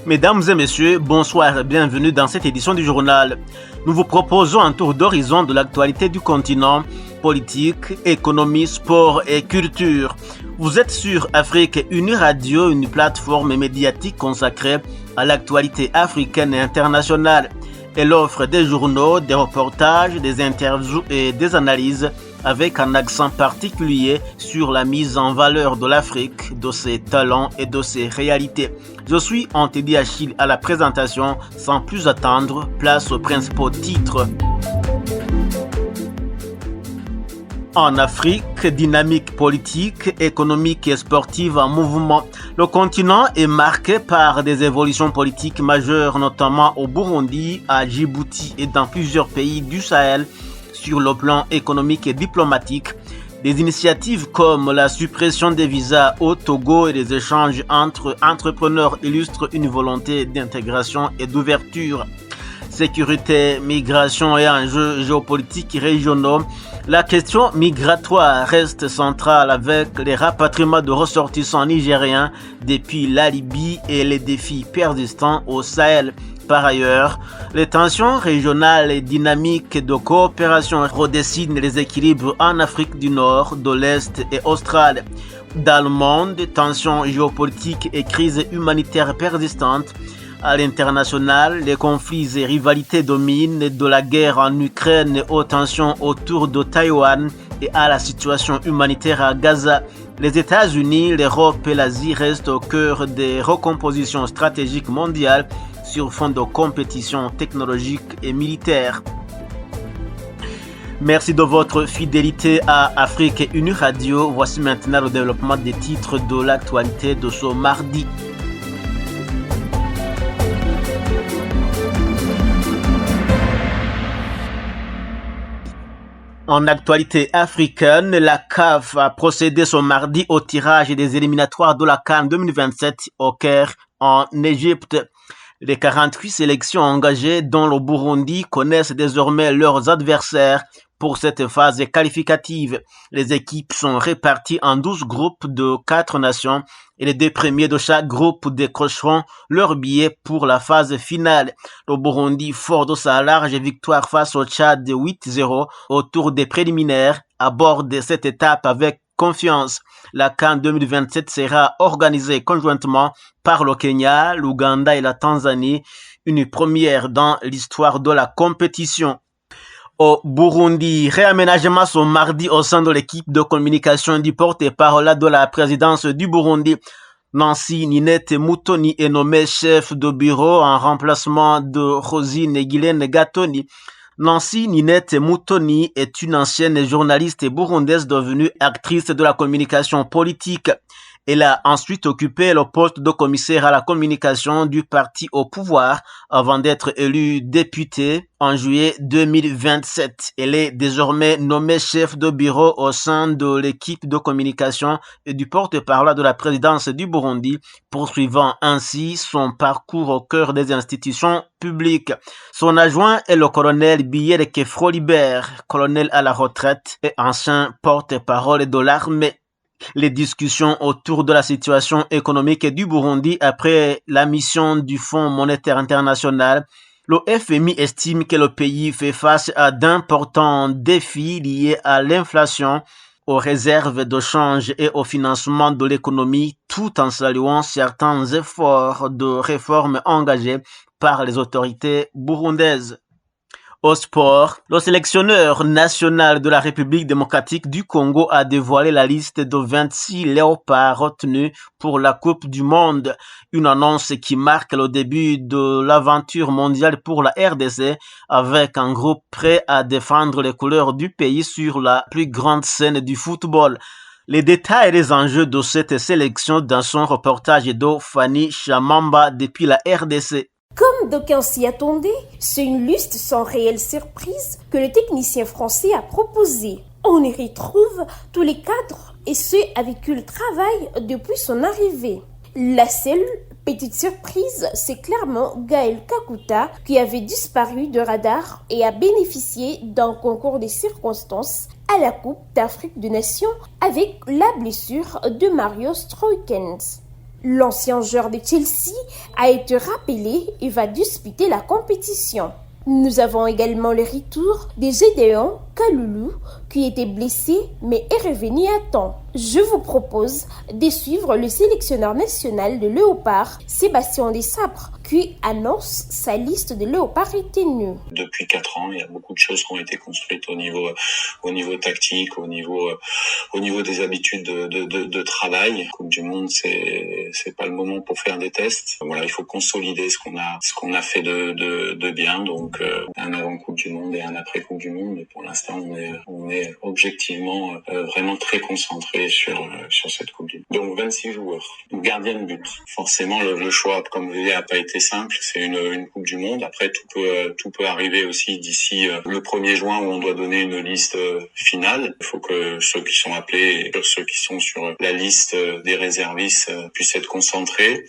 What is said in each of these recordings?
Mesdames et messieurs, bonsoir et bienvenue dans cette édition du journal. Nous vous proposons un tour d'horizon de l'actualité du continent, politique, économie, sport et culture. Vous êtes sur Afrique Unie Radio, une plateforme médiatique consacrée à l'actualité africaine et internationale. Elle offre des journaux, des reportages, des interviews et des analyses avec un accent particulier sur la mise en valeur de l'Afrique, de ses talents et de ses réalités. Je suis Antedi Achille à la présentation. Sans plus attendre, place aux principaux titres. En Afrique, dynamique politique, économique et sportive en mouvement. Le continent est marqué par des évolutions politiques majeures, notamment au Burundi, à Djibouti et dans plusieurs pays du Sahel. Sur le plan économique et diplomatique, des initiatives comme la suppression des visas au Togo et les échanges entre entrepreneurs illustrent une volonté d'intégration et d'ouverture. Sécurité, migration et enjeux géopolitiques régionaux. La question migratoire reste centrale avec les rapatriements de ressortissants nigériens depuis la Libye et les défis persistants au Sahel. Par ailleurs, les tensions régionales et dynamiques de coopération redessinent les équilibres en Afrique du Nord, de l'Est et australe. Dans le monde, tensions géopolitiques et crises humanitaires persistantes. À l'international, les conflits et rivalités dominent, de la guerre en Ukraine aux tensions autour de Taïwan et à la situation humanitaire à Gaza. Les États-Unis, l'Europe et l'Asie restent au cœur des recompositions stratégiques mondiales sur fond de compétition technologique et militaire. Merci de votre fidélité à Afrique Unie Radio. Voici maintenant le développement des titres de l'actualité de ce mardi. En actualité africaine, la CAF a procédé ce mardi au tirage des éliminatoires de la CAN 2027 au Caire, en Égypte. Les 48 sélections engagées, dont le Burundi, connaissent désormais leurs adversaires pour cette phase qualificative. Les équipes sont réparties en 12 groupes de 4 nations et les 2 premiers de chaque groupe décrocheront leur billet pour la phase finale. Le Burundi, fort de sa large victoire face au Tchad de 8-0 au tour des préliminaires, aborde cette étape avec confiance. La CAN 2027 sera organisée conjointement par le Kenya, l'Ouganda et la Tanzanie, une première dans l'histoire de la compétition. Au Burundi, réaménagement ce mardi au sein de l'équipe de communication du porte-parole de la présidence du Burundi. Nancy Ninette Mutoni est nommée chef de bureau en remplacement de Rosine Guylaine Gatoni. Nancy Ninette Mutoni est une ancienne journaliste burundaise devenue actrice de la communication politique. Elle a ensuite occupé le poste de commissaire à la communication du parti au pouvoir avant d'être élue députée en juillet 2027. Elle est désormais nommée chef de bureau au sein de l'équipe de communication et du porte-parole de la présidence du Burundi, poursuivant ainsi son parcours au cœur des institutions publiques. Son adjoint est le colonel Biyereke Frolibert, colonel à la retraite et ancien porte-parole de l'armée. Les discussions autour de la situation économique du Burundi après la mission du Fonds monétaire international. Le FMI estime que le pays fait face à d'importants défis liés à l'inflation, aux réserves de change et au financement de l'économie, tout en saluant certains efforts de réforme engagés par les autorités burundaises. Au sport, le sélectionneur national de la République démocratique du Congo a dévoilé la liste de 26 léopards retenus pour la Coupe du Monde, une annonce qui marque le début de l'aventure mondiale pour la RDC avec un groupe prêt à défendre les couleurs du pays sur la plus grande scène du football. Les détails et les enjeux de cette sélection dans son reportage de Fanny Chamamba depuis la RDC. Comme d'aucuns s'y attendaient, c'est une liste sans réelle surprise que le technicien français a proposée. On y retrouve tous les cadres et ceux avec qui il travaille depuis son arrivée. La seule petite surprise, c'est clairement Gaël Kakuta qui avait disparu de radar et a bénéficié d'un concours de circonstances à la Coupe d'Afrique des Nations avec la blessure de Mario Stroikens. L'ancien joueur de Chelsea a été rappelé et va disputer la compétition. Nous avons également le retour de Gédéon Kaloulou qui était blessé mais est revenu à temps. Je vous propose de suivre le sélectionneur national de Léopard, Sébastien Desabre, qui annonce sa liste de Léopard retenus. Depuis 4 ans, il y a beaucoup de choses qui ont été construites au niveau tactique, au niveau des habitudes de travail. Coupe du Monde, c'est pas le moment pour faire des tests. Voilà, il faut consolider ce qu'on a fait de bien. Donc un avant Coupe du Monde et un après Coupe du Monde. Mais pour l'instant, on est objectivement vraiment très concentré sur cette Coupe du Monde. Donc 26 joueurs, gardien de but. Forcément, le choix, comme vous voyez, a pas été simple. C'est une Coupe du Monde. Après, tout peut arriver aussi d'ici le 1er juin où on doit donner une liste finale. Il faut que ceux qui sont appelés et ceux qui sont sur la liste des réservistes puissent être concentrés.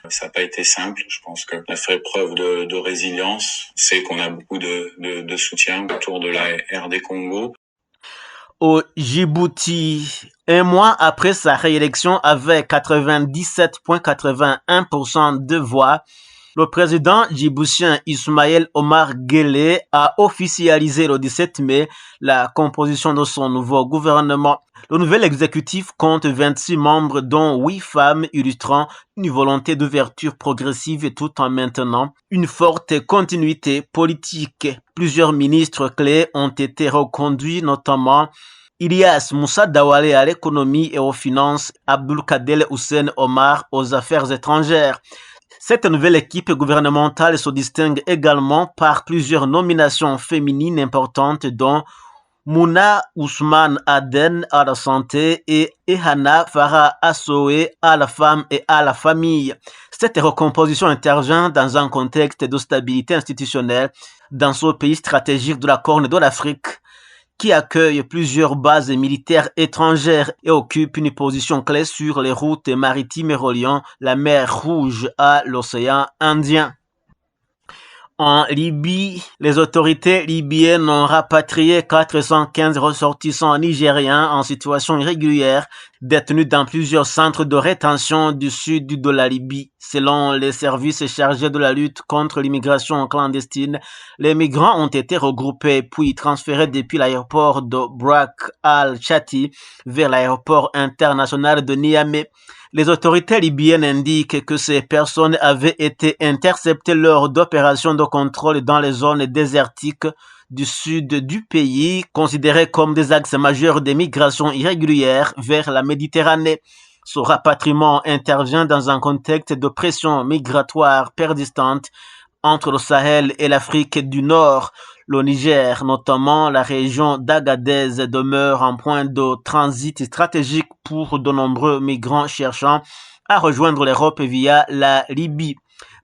Ça n'a pas été simple. Je pense qu'on a fait preuve de résilience. C'est qu'on a beaucoup de soutien autour de la RD Congo. Au Djibouti, un mois après sa réélection avec 97,81% de voix, le président djiboutien Ismaël Omar Guelleh a officialisé le 17 mai la composition de son nouveau gouvernement. Le nouvel exécutif compte 26 membres dont 8 femmes illustrant une volonté d'ouverture progressive tout en maintenant une forte continuité politique. Plusieurs ministres clés ont été reconduits, notamment Ilyas Moussa Dawale à l'économie et aux finances, Abdulkader Hussein Omar aux affaires étrangères. Cette nouvelle équipe gouvernementale se distingue également par plusieurs nominations féminines importantes dont Mouna Ousmane Aden à la santé et Ehana Farah Assoé à la femme et à la famille. Cette recomposition intervient dans un contexte de stabilité institutionnelle dans ce pays stratégique de la Corne de l'Afrique qui accueille plusieurs bases militaires étrangères et occupe une position clé sur les routes maritimes reliant la mer Rouge à l'océan Indien. En Libye, les autorités libyennes ont rapatrié 415 ressortissants nigériens en situation irrégulière détenus dans plusieurs centres de rétention du sud de la Libye. Selon les services chargés de la lutte contre l'immigration clandestine, les migrants ont été regroupés puis transférés depuis l'aéroport de Brak al-Chati vers l'aéroport international de Niamey. Les autorités libyennes indiquent que ces personnes avaient été interceptées lors d'opérations de contrôle dans les zones désertiques du sud du pays, considérées comme des axes majeurs des migrations irrégulières vers la Méditerranée. Ce rapatriement intervient dans un contexte de pression migratoire persistante entre le Sahel et l'Afrique du Nord. Le Niger, notamment la région d'Agadez, demeure un point de transit stratégique pour de nombreux migrants cherchant à rejoindre l'Europe via la Libye.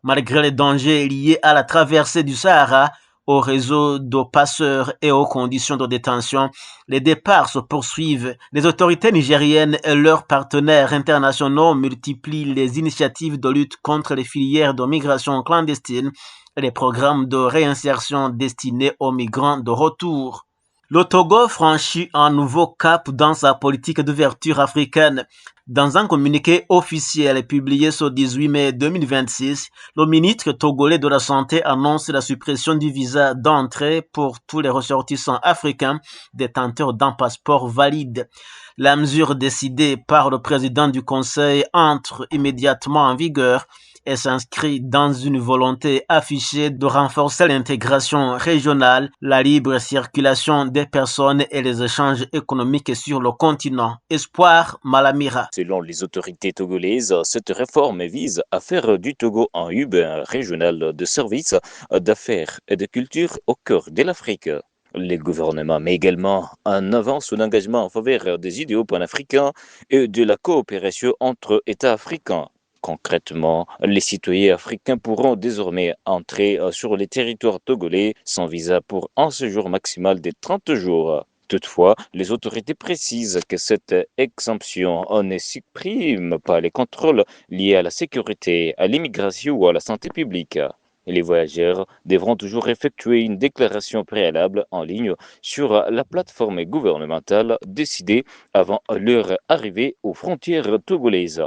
Malgré les dangers liés à la traversée du Sahara, au réseau de passeurs et aux conditions de détention, les départs se poursuivent. Les autorités nigériennes et leurs partenaires internationaux multiplient les initiatives de lutte contre les filières de migration clandestine et les programmes de réinsertion destinés aux migrants de retour. Le Togo franchit un nouveau cap dans sa politique d'ouverture africaine. Dans un communiqué officiel publié ce 18 mai 2026, le ministre togolais de la Santé annonce la suppression du visa d'entrée pour tous les ressortissants africains détenteurs d'un passeport valide. La mesure décidée par le président du Conseil entre immédiatement en vigueur et s'inscrit dans une volonté affichée de renforcer l'intégration régionale, la libre circulation des personnes et les échanges économiques sur le continent. Espoir Malamira. Selon les autorités togolaises, cette réforme vise à faire du Togo un hub régional de services, d'affaires et de culture au cœur de l'Afrique. Le gouvernement met également en avant son engagement en faveur des idéaux panafricains et de la coopération entre États africains. Concrètement, les citoyens africains pourront désormais entrer sur les territoires togolais sans visa pour un séjour maximal de 30 jours. Toutefois, les autorités précisent que cette exemption ne supprime pas les contrôles liés à la sécurité, à l'immigration ou à la santé publique. Les voyageurs devront toujours effectuer une déclaration préalable en ligne sur la plateforme gouvernementale décidée avant leur arrivée aux frontières togolaises.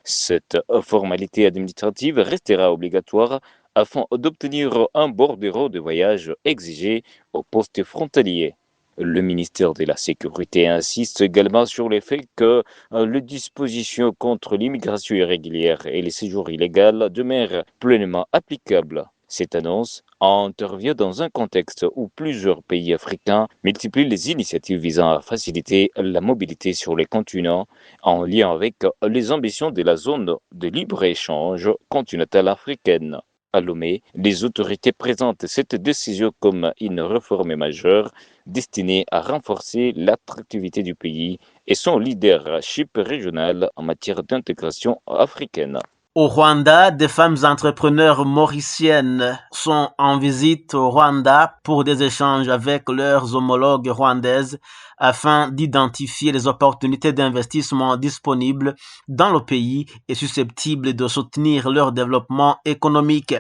Cette formalité administrative restera obligatoire afin d'obtenir un bordereau de voyage exigé au poste frontalier. Le ministère de la Sécurité insiste également sur le fait que les dispositions contre l'immigration irrégulière et les séjours illégaux demeurent pleinement applicables. Cette annonce intervient dans un contexte où plusieurs pays africains multiplient les initiatives visant à faciliter la mobilité sur les continents en lien avec les ambitions de la zone de libre-échange continentale africaine. À Lomé, les autorités présentent cette décision comme une réforme majeure destinée à renforcer l'attractivité du pays et son leadership régional en matière d'intégration africaine. Au Rwanda, des femmes entrepreneurs mauriciennes sont en visite au Rwanda pour des échanges avec leurs homologues rwandaises afin d'identifier les opportunités d'investissement disponibles dans le pays et susceptibles de soutenir leur développement économique.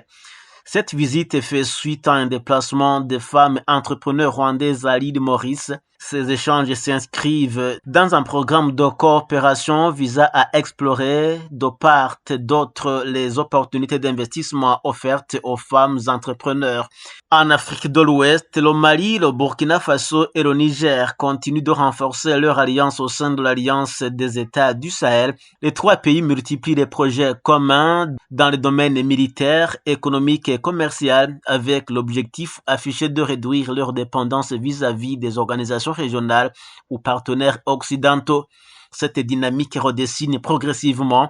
Cette visite est faite suite à un déplacement des femmes entrepreneurs rwandaises à l'île Maurice. Ces échanges s'inscrivent dans un programme de coopération visant à explorer de part et d'autre les opportunités d'investissement offertes aux femmes entrepreneurs. En Afrique de l'Ouest, le Mali, le Burkina Faso et le Niger continuent de renforcer leur alliance au sein de l'Alliance des États du Sahel. Les trois pays multiplient les projets communs dans les domaines militaires, économiques et commerciaux avec l'objectif affiché de réduire leur dépendance vis-à-vis des organisations régionales ou partenaires occidentaux. Cette dynamique redessine progressivement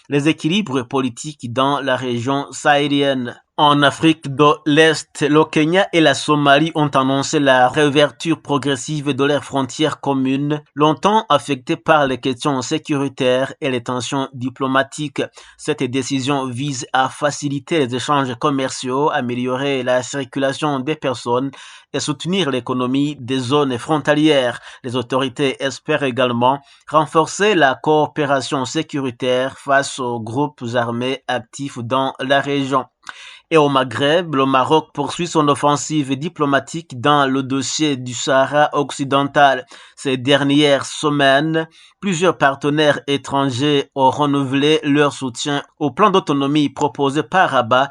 les équilibres politiques dans la région sahélienne. En Afrique de l'Est, le Kenya et la Somalie ont annoncé la réouverture progressive de leurs frontières communes, longtemps affectées par les questions sécuritaires et les tensions diplomatiques. Cette décision vise à faciliter les échanges commerciaux, améliorer la circulation des personnes et soutenir l'économie des zones frontalières. Les autorités espèrent également renforcer la coopération sécuritaire face aux groupes armés actifs dans la région. Et au Maghreb, le Maroc poursuit son offensive diplomatique dans le dossier du Sahara occidental. Ces dernières semaines, plusieurs partenaires étrangers ont renouvelé leur soutien au plan d'autonomie proposé par Rabat,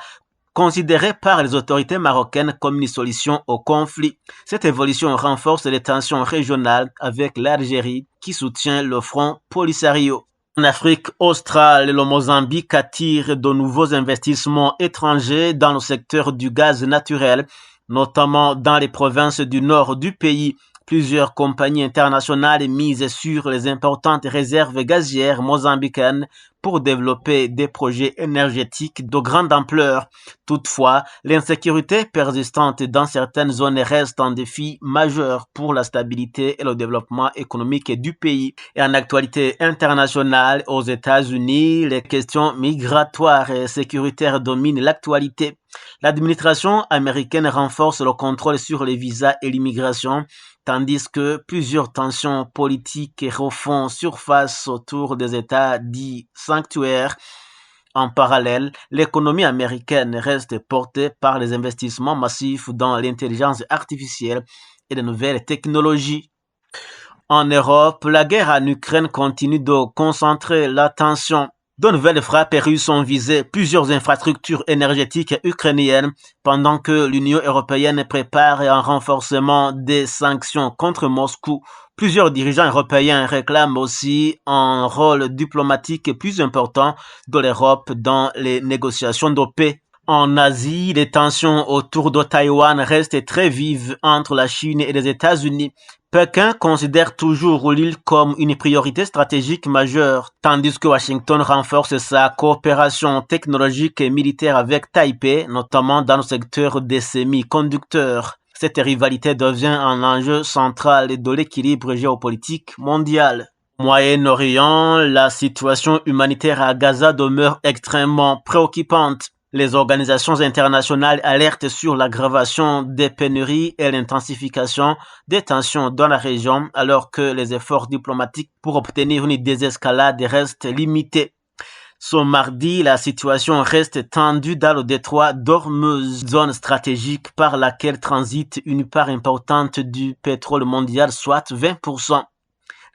considéré par les autorités marocaines comme une solution au conflit. Cette évolution renforce les tensions régionales avec l'Algérie qui soutient le Front Polisario. En Afrique australe, le Mozambique attire de nouveaux investissements étrangers dans le secteur du gaz naturel, notamment dans les provinces du nord du pays. Plusieurs compagnies internationales misent sur les importantes réserves gazières mozambicaines pour développer des projets énergétiques de grande ampleur. Toutefois, l'insécurité persistante dans certaines zones reste un défi majeur pour la stabilité et le développement économique du pays. Et en actualité internationale, aux États-Unis, les questions migratoires et sécuritaires dominent l'actualité. L'administration américaine renforce le contrôle sur les visas et l'immigration, tandis que plusieurs tensions politiques refont surface autour des États dits sanctuaires. En parallèle, l'économie américaine reste portée par les investissements massifs dans l'intelligence artificielle et de nouvelles technologies. En Europe, la guerre en Ukraine continue de concentrer l'attention. De nouvelles frappes russes ont visé plusieurs infrastructures énergétiques ukrainiennes pendant que l'Union européenne prépare un renforcement des sanctions contre Moscou. Plusieurs dirigeants européens réclament aussi un rôle diplomatique plus important de l'Europe dans les négociations de paix. En Asie, les tensions autour de Taïwan restent très vives entre la Chine et les États-Unis. Pékin considère toujours l'île comme une priorité stratégique majeure, tandis que Washington renforce sa coopération technologique et militaire avec Taipei, notamment dans le secteur des semi-conducteurs. Cette rivalité devient un enjeu central de l'équilibre géopolitique mondial. Au Moyen-Orient, la situation humanitaire à Gaza demeure extrêmement préoccupante. Les organisations internationales alertent sur l'aggravation des pénuries et l'intensification des tensions dans la région, alors que les efforts diplomatiques pour obtenir une désescalade restent limités. Ce mardi, la situation reste tendue dans le détroit d'Ormuz, zone stratégique par laquelle transite une part importante du pétrole mondial, soit 20%.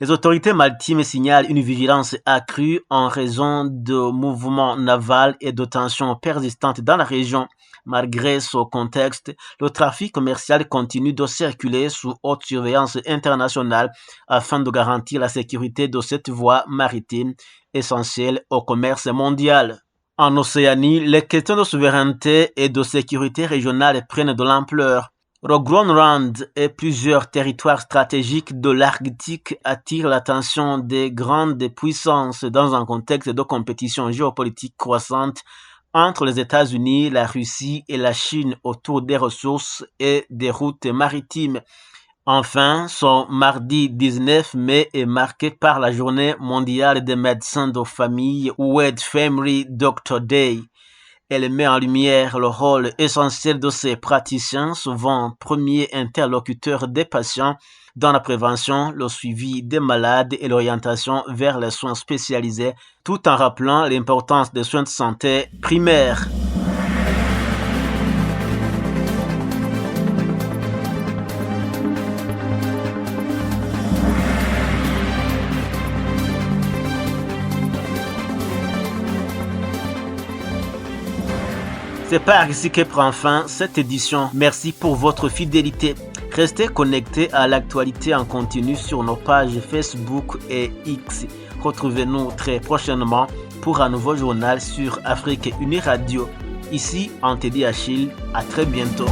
Les autorités maritimes signalent une vigilance accrue en raison de mouvements navals et de tensions persistantes dans la région. Malgré ce contexte, le trafic commercial continue de circuler sous haute surveillance internationale afin de garantir la sécurité de cette voie maritime essentielle au commerce mondial. En Océanie, les questions de souveraineté et de sécurité régionale prennent de l'ampleur. Le Groenland et plusieurs territoires stratégiques de l'Arctique attirent l'attention des grandes puissances dans un contexte de compétition géopolitique croissante entre les États-Unis, la Russie et la Chine autour des ressources et des routes maritimes. Enfin, ce mardi 19 mai est marqué par la Journée mondiale des médecins de famille, World Family Doctor Day. Elle met en lumière le rôle essentiel de ces praticiens, souvent premiers interlocuteurs des patients, dans la prévention, le suivi des malades et l'orientation vers les soins spécialisés, tout en rappelant l'importance des soins de santé primaires. C'est par ici que prend fin cette édition. Merci pour votre fidélité. Restez connectés à l'actualité en continu sur nos pages Facebook et X. Retrouvez-nous très prochainement pour un nouveau journal sur Afrique Unie Radio. Ici, Antédi Achille. À très bientôt.